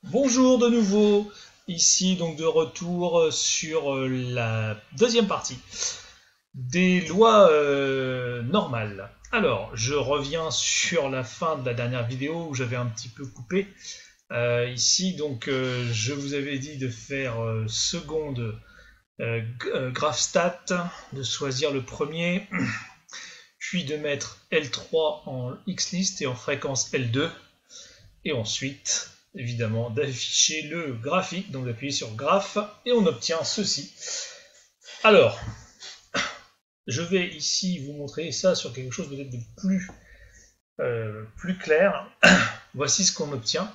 Bonjour de nouveau, ici donc de retour sur la deuxième partie des lois normales. Alors, je reviens sur la fin de la dernière vidéo où j'avais un petit peu coupé. Ici, donc, je vous avais dit de faire seconde GraphStat, de choisir le premier, puis de mettre L3 en XList et en fréquence L2, et ensuite évidemment d'afficher le graphique, donc d'appuyer sur graph et on obtient ceci. Alors, je vais ici vous montrer ça sur quelque chose peut-être de plus clair. Voici ce qu'on obtient.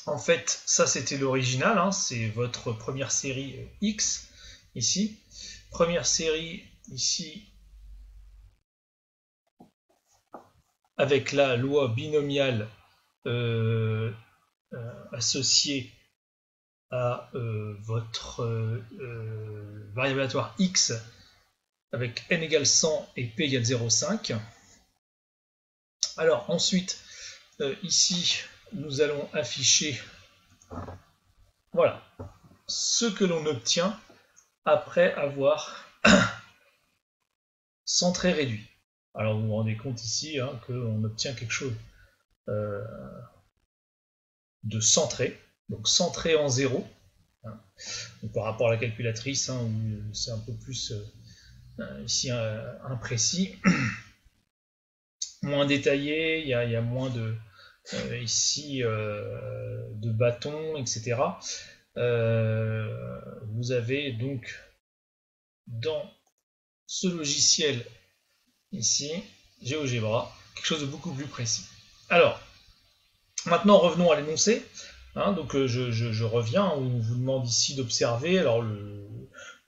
En fait, ça c'était l'original, hein, c'est votre première série X ici. Première série ici avec la loi binomiale associée à votre variable aléatoire x avec n égale 100 et p égale 0,5. Alors ensuite, ici, nous allons afficher voilà, ce que l'on obtient après avoir centré réduit. Alors vous vous rendez compte ici hein, qu'on obtient quelque chose de centré, donc centré en 0. Hein. Donc, par rapport à la calculatrice, hein, où c'est un peu plus ici imprécis, moins détaillé, il y a moins de ici de bâtons, etc. Vous avez donc dans ce logiciel ici, GeoGebra, quelque chose de beaucoup plus précis. Alors, maintenant revenons à l'énoncé. Hein, donc je reviens, on vous demande ici d'observer. Alors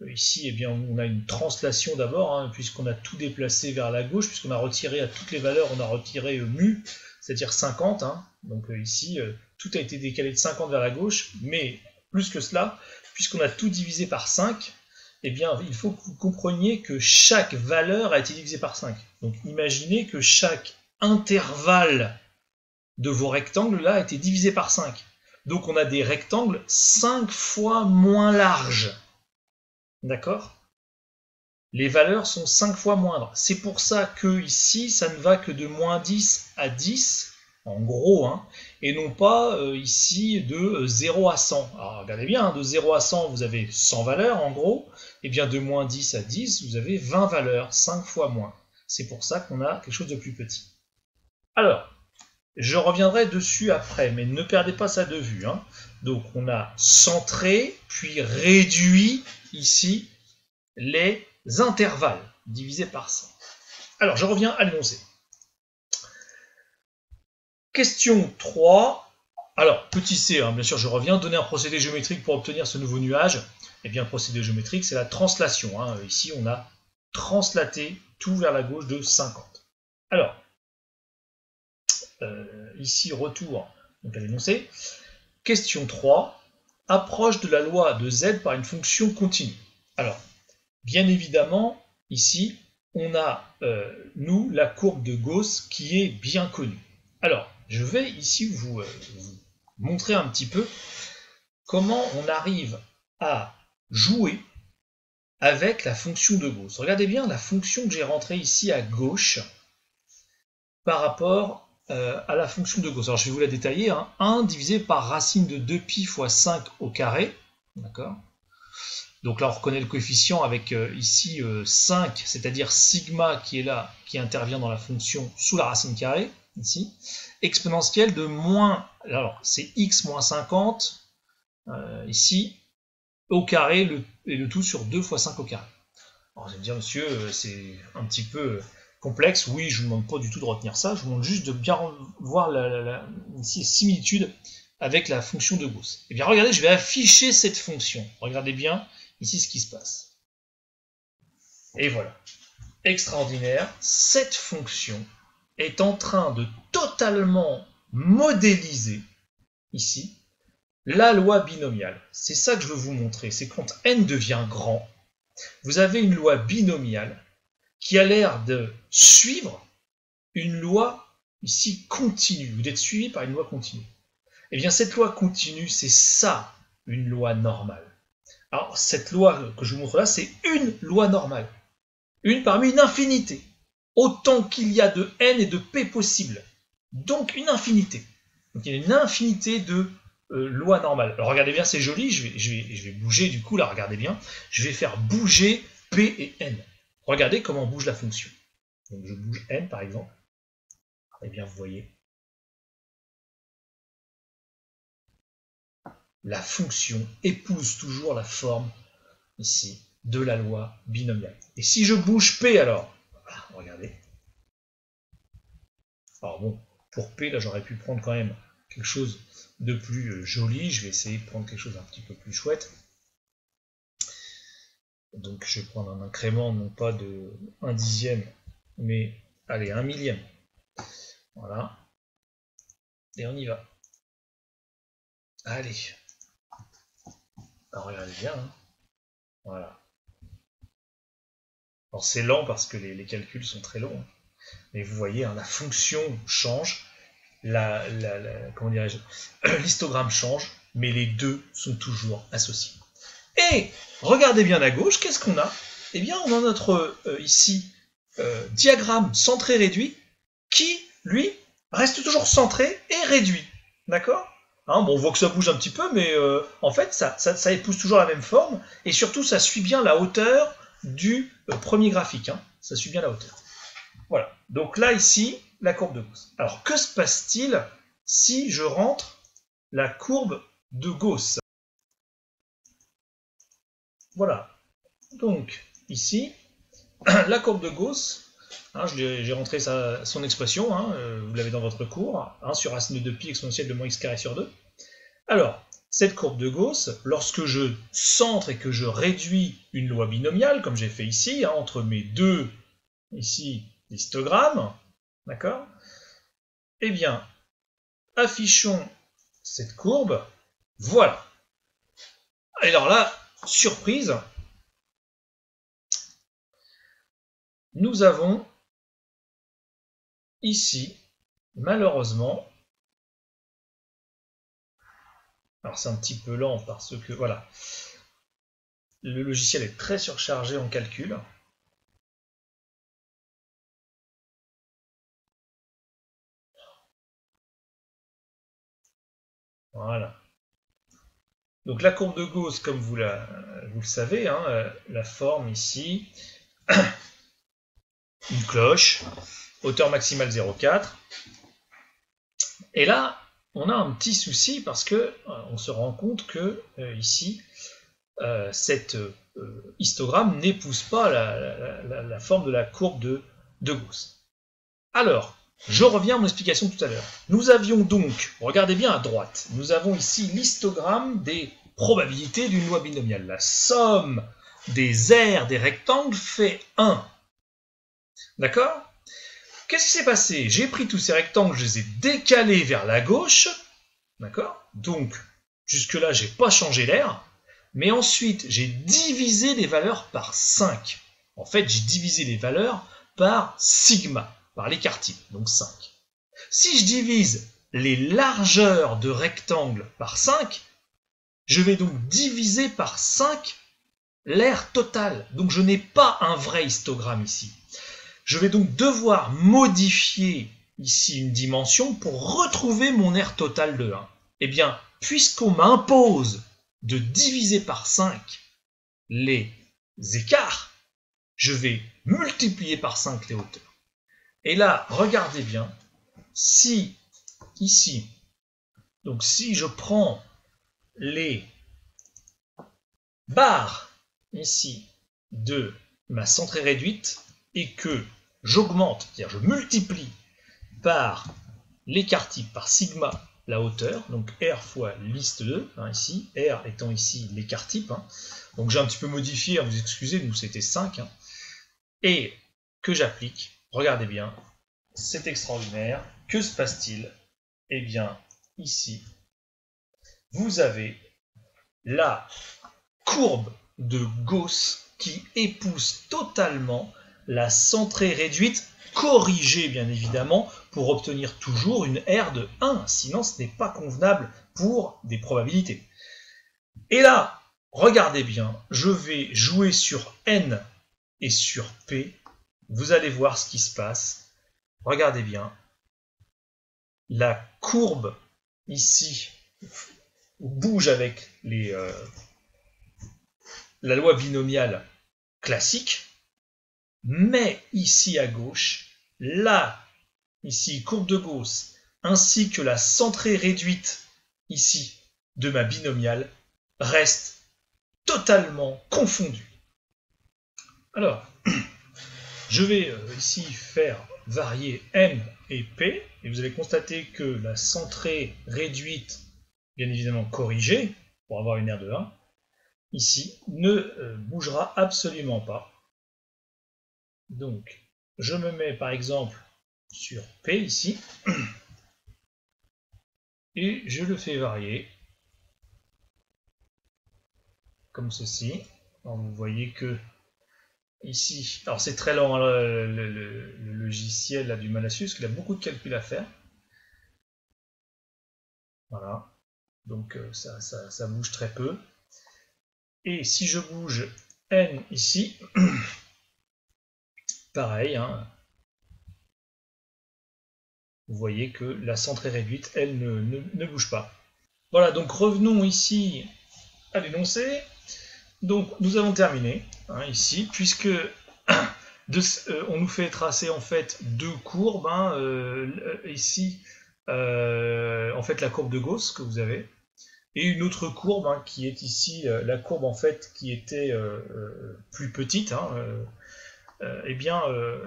ici, eh bien, on a une translation d'abord, hein, puisqu'on a tout déplacé vers la gauche, puisqu'on a retiré à toutes les valeurs, on a retiré mu, c'est-à-dire 50. Hein, donc ici, tout a été décalé de 50 vers la gauche, mais plus que cela, puisqu'on a tout divisé par 5, eh bien, il faut que vous compreniez que chaque valeur a été divisée par 5. Donc imaginez que chaque intervalle de vos rectangles là a été divisé par 5. Donc on a des rectangles 5 fois moins larges. D'accord? Les valeurs sont 5 fois moindres. C'est pour ça que ici, ça ne va que de moins 10 à 10, en gros, hein, et non pas ici de 0 à 100. Alors regardez bien, hein, de 0 à 100, vous avez 100 valeurs, en gros, et bien de moins 10 à 10, vous avez 20 valeurs, 5 fois moins. C'est pour ça qu'on a quelque chose de plus petit. Alors, je reviendrai dessus après, mais ne perdez pas ça de vue. Hein. Donc on a centré, puis réduit ici les intervalles divisés par 100. Alors je reviens à l'énoncé. Question 3. Alors, petit c, hein, bien sûr je reviens. Donner un procédé géométrique pour obtenir ce nouveau nuage. Eh bien, le procédé géométrique, c'est la translation. Hein. Ici, on a translaté tout vers la gauche de 50. Alors, ici, retour donc à l'énoncé. Question 3. Approche de la loi de z par une fonction continue. Alors, bien évidemment, ici, on a, nous, la courbe de Gauss qui est bien connue. Alors, je vais ici vous montrer un petit peu comment on arrive à jouer avec la fonction de Gauss. Regardez bien la fonction que j'ai rentrée ici à gauche par rapport à la fonction de Gauss. Alors je vais vous la détailler. Hein. 1 divisé par racine de 2pi fois 5 au carré. D'accord. Donc là on reconnaît le coefficient avec ici 5, c'est-à-dire sigma qui est là, qui intervient dans la fonction sous la racine carrée, ici. Exponentielle de moins, alors c'est x moins 50, ici, au carré, et le tout sur 2 fois 5 au carré. Alors vous allez me dire, monsieur, c'est un petit peu complexe. Oui, je ne vous demande pas du tout de retenir ça, je vous demande juste de bien voir ici, similitude avec la fonction de Gauss. Eh bien, regardez, je vais afficher cette fonction. Regardez bien ici ce qui se passe. Et voilà. Extraordinaire. Cette fonction est en train de totalement modéliser, ici, la loi binomiale. C'est ça que je veux vous montrer. C'est quand n devient grand, vous avez une loi binomiale qui a l'air de suivre une loi ici continue, ou d'être suivie par une loi continue. Eh bien, cette loi continue, c'est ça, une loi normale. Alors, cette loi que je vous montre là, c'est une loi normale. Une parmi une infinité. Autant qu'il y a de n et de p possibles. Donc, une infinité. Donc, il y a une infinité de lois normales. Alors, regardez bien, c'est joli. Je vais bouger, du coup, là, regardez bien. Je vais faire bouger p et n. Regardez comment bouge la fonction. Donc, je bouge n, par exemple. Eh bien, vous voyez. La fonction épouse toujours la forme, ici, de la loi binomiale. Et si je bouge P alors, voilà, regardez. Alors bon, pour P, là j'aurais pu prendre quand même quelque chose de plus joli. Je vais essayer de prendre quelque chose un petit peu plus chouette. Donc je vais prendre un incrément, non pas de 1/10, mais allez, 1/1000. Voilà. Et on y va. Allez. Alors regardez bien, hein. Voilà. Alors c'est lent parce que les calculs sont très longs, hein. Mais vous voyez, hein, la fonction change, comment dirais-je, l'histogramme change, mais les deux sont toujours associés. Et regardez bien à gauche, qu'est-ce qu'on a? Eh bien, on a notre ici diagramme centré réduit qui, lui, reste toujours centré et réduit. D'accord? Hein, bon, on voit que ça bouge un petit peu, mais en fait, ça épouse toujours la même forme, et surtout, ça suit bien la hauteur du premier graphique. Hein. Ça suit bien la hauteur. Voilà. Donc là, ici, la courbe de Gauss. Alors, que se passe-t-il si je rentre la courbe de Gauss? Voilà. Donc, ici, la courbe de Gauss, hein, j'ai rentré son expression, hein, vous l'avez dans votre cours, hein, sur racine de 2pi exponentielle de moins x carré sur 2. Alors, cette courbe de Gauss, lorsque je centre et que je réduis une loi binomiale, comme j'ai fait ici, hein, entre mes deux, ici, histogrammes, d'accord? Eh bien, affichons cette courbe, voilà. Alors là, surprise, nous avons ici, malheureusement, alors c'est un petit peu lent parce que, voilà, le logiciel est très surchargé en calcul. Voilà. Donc la courbe de Gauss, comme vous le savez, hein, la forme ici, une cloche, hauteur maximale 0,4. Et là, on a un petit souci parce que on se rend compte que ici, cet histogramme n'épouse pas la forme de la courbe de Gauss. Alors, je reviens à mon explication tout à l'heure. Nous avions donc, regardez bien à droite, nous avons ici l'histogramme des probabilités d'une loi binomiale. La somme des aires des rectangles fait 1. D'accord? Qu'est-ce qui s'est passé? J'ai pris tous ces rectangles, je les ai décalés vers la gauche. D'accord? Donc, jusque-là, je n'ai pas changé l'aire. Mais ensuite, j'ai divisé les valeurs par 5. En fait, j'ai divisé les valeurs par sigma, par l'écart-type, donc 5. Si je divise les largeurs de rectangles par 5, je vais donc diviser par 5 l'aire totale. Donc je n'ai pas un vrai histogramme ici. Je vais donc devoir modifier ici une dimension pour retrouver mon aire totale de 1. Eh bien, puisqu'on m'impose de diviser par 5 les écarts, je vais multiplier par 5 les hauteurs. Et là, regardez bien, si ici, donc si je prends les barres ici de ma centrée réduite et que j'augmente, c'est-à-dire je multiplie par l'écart-type, par sigma, la hauteur, donc R fois liste 2, hein, ici, R étant ici l'écart-type, hein, donc j'ai un petit peu modifié, hein, vous excusez, nous c'était 5, hein, et que j'applique, regardez bien, c'est extraordinaire, que se passe-t-il? Eh bien, ici, vous avez la courbe de Gauss qui épouse totalement la centrée réduite, corrigée bien évidemment, pour obtenir toujours une R de 1, sinon ce n'est pas convenable pour des probabilités. Et là, regardez bien, je vais jouer sur N et sur P, vous allez voir ce qui se passe. Regardez bien, la courbe ici bouge avec la loi binomiale classique, mais ici à gauche, là, ici, courbe de Gauss, ainsi que la centrée réduite ici de ma binomiale, reste totalement confondue. Alors, je vais ici faire varier n et p, et vous allez constater que la centrée réduite, bien évidemment corrigée, pour avoir une R de 1, ici, ne bougera absolument pas. Donc, je me mets par exemple sur P ici, et je le fais varier, comme ceci. Alors, vous voyez que ici, alors c'est très lent, hein, le logiciel a du mal à suivre, parce qu'il a beaucoup de calculs à faire. Voilà, donc ça bouge très peu. Et si je bouge N ici, pareil, hein, vous voyez que la centrée réduite, elle, ne bouge pas. Voilà, donc revenons ici à l'énoncé. Donc nous avons terminé, hein, ici, puisque on nous fait tracer en fait deux courbes, hein, ici, en fait la courbe de Gauss que vous avez, et une autre courbe, hein, qui est ici la courbe en fait qui était plus petite, hein, eh bien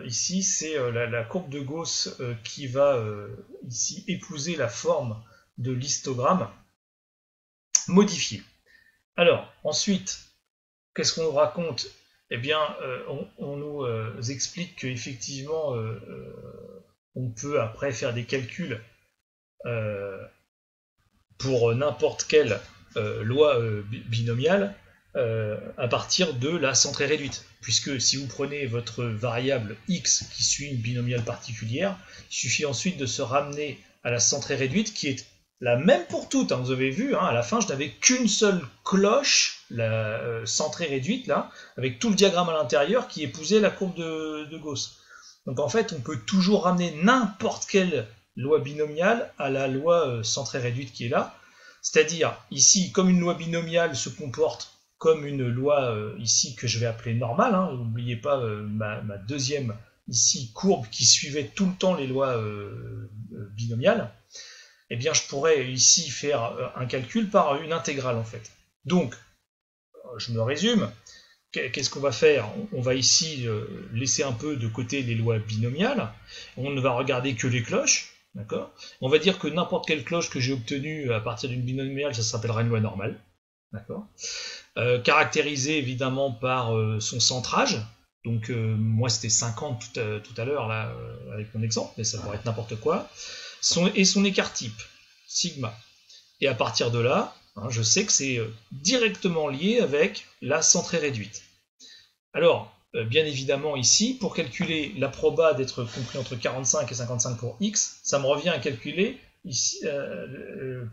ici c'est la courbe de Gauss qui va ici épouser la forme de l'histogramme modifié. Alors ensuite, qu'est-ce qu'on nous raconte? Eh bien on nous explique qu'effectivement on peut après faire des calculs pour n'importe quelle loi binomiale à partir de la centrée réduite. Puisque si vous prenez votre variable x qui suit une binomiale particulière, il suffit ensuite de se ramener à la centrée réduite qui est la même pour toutes. Hein, vous avez vu, hein, à la fin je n'avais qu'une seule cloche, la centrée réduite, là, avec tout le diagramme à l'intérieur qui épousait la courbe de Gauss. Donc en fait on peut toujours ramener n'importe quelle loi binomiale à la loi centrée réduite qui est là. C'est-à-dire, ici, comme une loi binomiale se comporte comme une loi ici que je vais appeler normale, hein, n'oubliez pas ma deuxième ici courbe qui suivait tout le temps les lois binomiales, eh bien je pourrais ici faire un calcul par une intégrale en fait. Donc, je me résume, qu'est-ce qu'on va faire? On va ici laisser un peu de côté les lois binomiales, on ne va regarder que les cloches, d'accord? On va dire que n'importe quelle cloche que j'ai obtenue à partir d'une binomiale, ça s'appellera une loi normale, d'accord? Caractérisée évidemment par son centrage, donc moi c'était 50 tout à l'heure là avec mon exemple, mais ça pourrait être n'importe quoi, et son écart type, sigma. Et à partir de là, hein, je sais que c'est directement lié avec la centrée réduite. Alors, bien évidemment ici, pour calculer la proba d'être compris entre 45 et 55 pour x, ça me revient à calculer ici,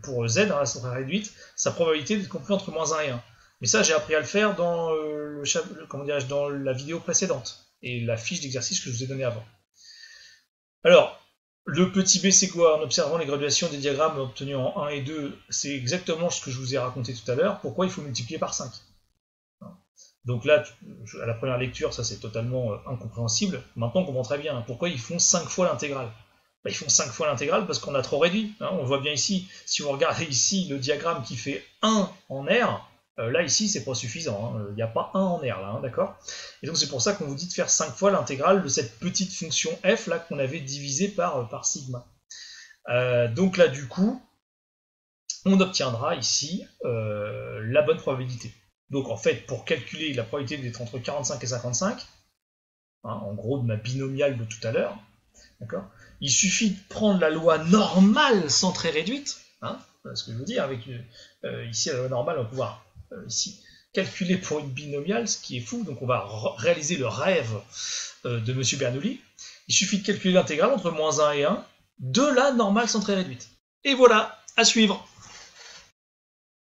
pour z, hein, la centrée réduite, sa probabilité d'être compris entre moins 1 et 1. Mais ça, j'ai appris à le faire dans, dans la vidéo précédente, et la fiche d'exercice que je vous ai donnée avant. Alors, le petit b, c'est quoi? En observant les graduations des diagrammes obtenus en 1 et 2, c'est exactement ce que je vous ai raconté tout à l'heure. Pourquoi il faut multiplier par 5? Donc là, à la première lecture, ça c'est totalement incompréhensible. Maintenant, on comprend très bien pourquoi ils font 5 fois l'intégrale. Ben, ils font 5 fois l'intégrale parce qu'on a trop réduit. Hein. On voit bien ici, si vous regardez ici le diagramme qui fait 1 en R, là ici c'est pas suffisant. Il n'y a pas 1 en R là, hein, d'accord? Et donc c'est pour ça qu'on vous dit de faire 5 fois l'intégrale de cette petite fonction f là qu'on avait divisée par sigma. Donc là du coup, on obtiendra ici la bonne probabilité. Donc en fait, pour calculer la probabilité d'être entre 45 et 55, hein, en gros de ma binomiale de tout à l'heure, d'accord, il suffit de prendre la loi normale centrée réduite, hein, ce que je veux dire, avec ici la loi normale, on va pouvoir ici calculer pour une binomiale, ce qui est fou, donc on va réaliser le rêve de M. Bernoulli. Il suffit de calculer l'intégrale entre moins 1 et 1, de la normale centrée réduite. Et voilà, à suivre.